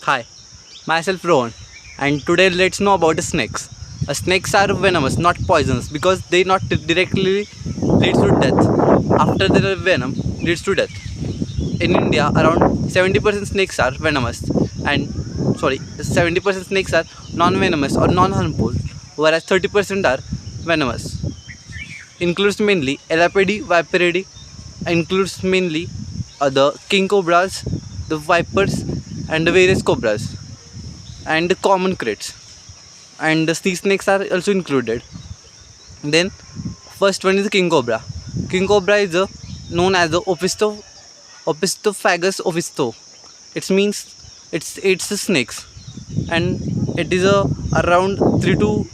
Hi, myself Rohan, and today let's know about the snakes. Snakes are venomous, not poisonous, because they not directly leads to death. After their venom leads to death. In India, around 70% snakes are venomous, and 70% snakes are non-venomous or non-harmful, whereas 30% are venomous. Includes mainly Elapidae, Viperidae, includes mainly the king cobras, the vipers, and the various cobras, and the common critters, and the sea snakes are also included. Then first one is the king cobra. King cobra is known as the Opistophagus ovisto. It means it's a snakes, and it is around 3 to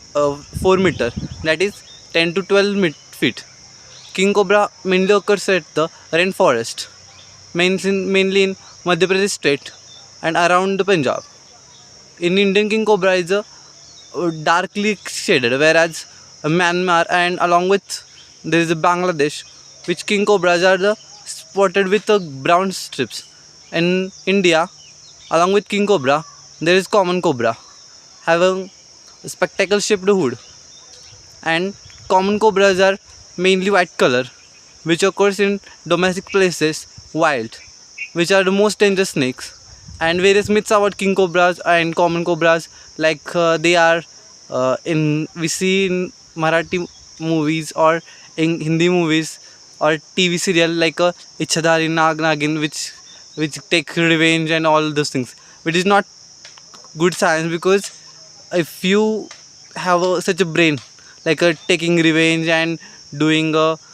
4 meter, that is 10 to 12 feet. King cobra mainly occurs at the rainforest, mainly in Madhya Pradesh state and around the Punjab. In Indian king cobra is darkly shaded, whereas Myanmar and along with there is a Bangladesh, which king cobras are spotted with brown strips. In India, along with king cobra, there is common cobra, having a spectacle shaped hood, and common cobras are mainly white color, which occurs in domestic places, wild, which are the most dangerous snakes. And various myths about king cobras and common cobras, like they are in we see in Marathi movies or in Hindi movies or TV serial like Ichhadari Nag Nagin, which take revenge and all those things, which is not good science, because if you have such a brain like taking revenge and doing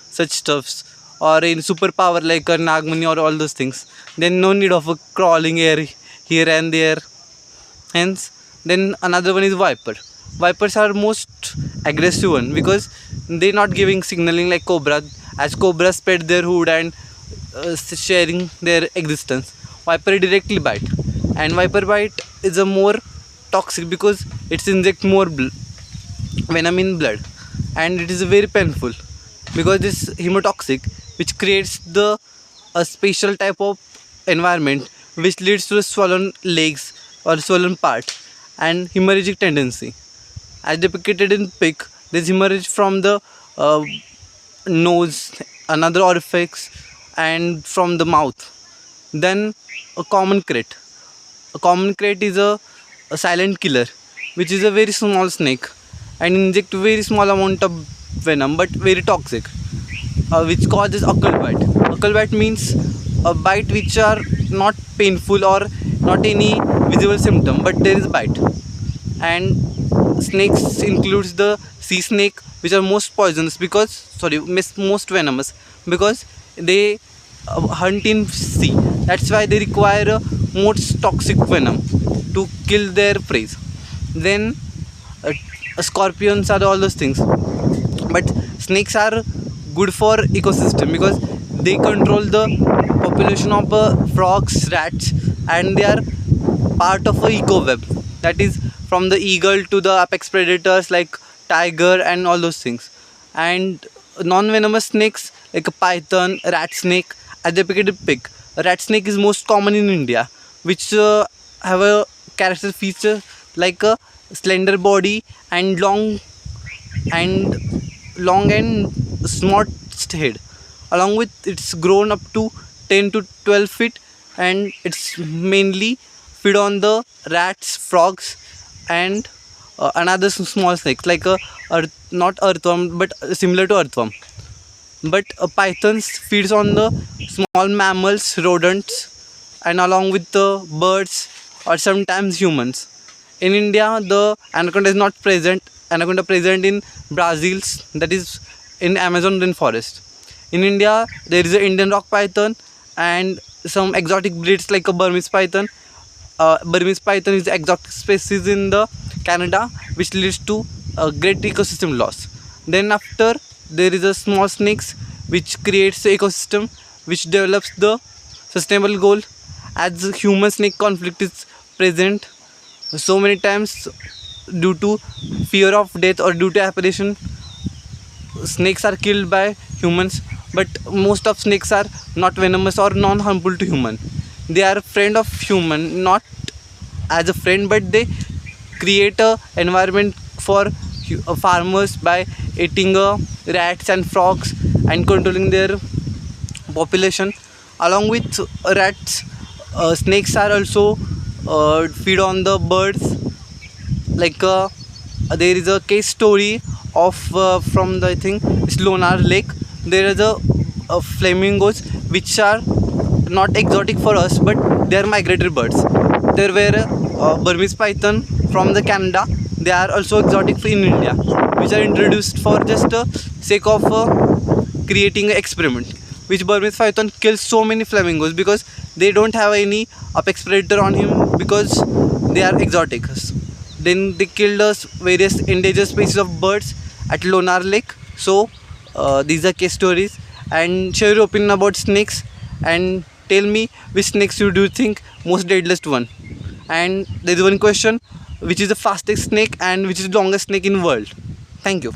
such stuffs, or in superpower like Nagmani or all those things, then no need of crawling here and there. Hence, then another one is viper. Vipers are most aggressive one, because they not giving signaling like cobra, as cobra spread their hood and sharing their existence. Viper directly bite, and viper bite is a more toxic, because it's inject more venom in blood, and it is very painful, because this hemotoxic, which creates the a special type of environment, which leads to swollen legs or swollen part and hemorrhagic tendency. As depicted in pic, there's hemorrhage from the uh, nose, another orifice, and from the mouth. Then a common crate. A common crate is a silent killer, which is a very small snake and inject very small amount of venom, but very toxic, which causes occult bite. Occult bite means a bite which are not painful or not any visible symptom, but there is bite. And snakes includes the sea snake, which are most poisonous, because most venomous, because they hunt in sea. That's why they require most toxic venom to kill their prey. Then uh, scorpions are all those things, but snakes are good for ecosystem, because they control the population of frogs, rats, and they are part of a eco web, that is from the eagle to the apex predators like tiger and all those things. And non-venomous snakes like a python, rat snake, as depicted pig. A rat snake is most common in India, which have a character feature like a slender body and and long and smart head. Along with it's grown up to 10 to 12 feet, and it's mainly feed on the rats, frogs, and another small snakes like a not earthworm, but similar to earthworm. But pythons feeds on the small mammals, rodents, and along with the birds or sometimes humans. In India, the anaconda is not present. Anaconda present in Brazil's, that is in Amazon rainforest. In India, there is an Indian rock python and some exotic breeds like a Burmese python. Burmese python is the exotic species in the Canada, which leads to a great ecosystem loss. Then after, there is a small snakes, which creates the ecosystem, which develops the sustainable goal. As human snake conflict is present so many times due to fear of death or due to apparition, snakes are killed by humans, but most of snakes are not venomous or non harmful to human. They are friend of human, not as a friend, but they create a environment for farmers by eating rats and frogs and controlling their population. Along with rats, snakes are also feed on the birds. Like there is a case story of from the, I think it's Lonar Lake. There is a flamingos which are not exotic for us, but they are migratory birds. There were Burmese python from the Canada. They are also exotic in India, which are introduced for just sake of creating an experiment. Which Burmese python kills so many flamingos because they don't have any apex predator on him because they are exotic. Then they killed us various endangered species of birds at Lonar Lake. So these are case stories. And share your opinion about snakes and tell me which snakes you do think most deadliest one. And there is one question: which is the fastest snake and which is the longest snake in world? Thank you.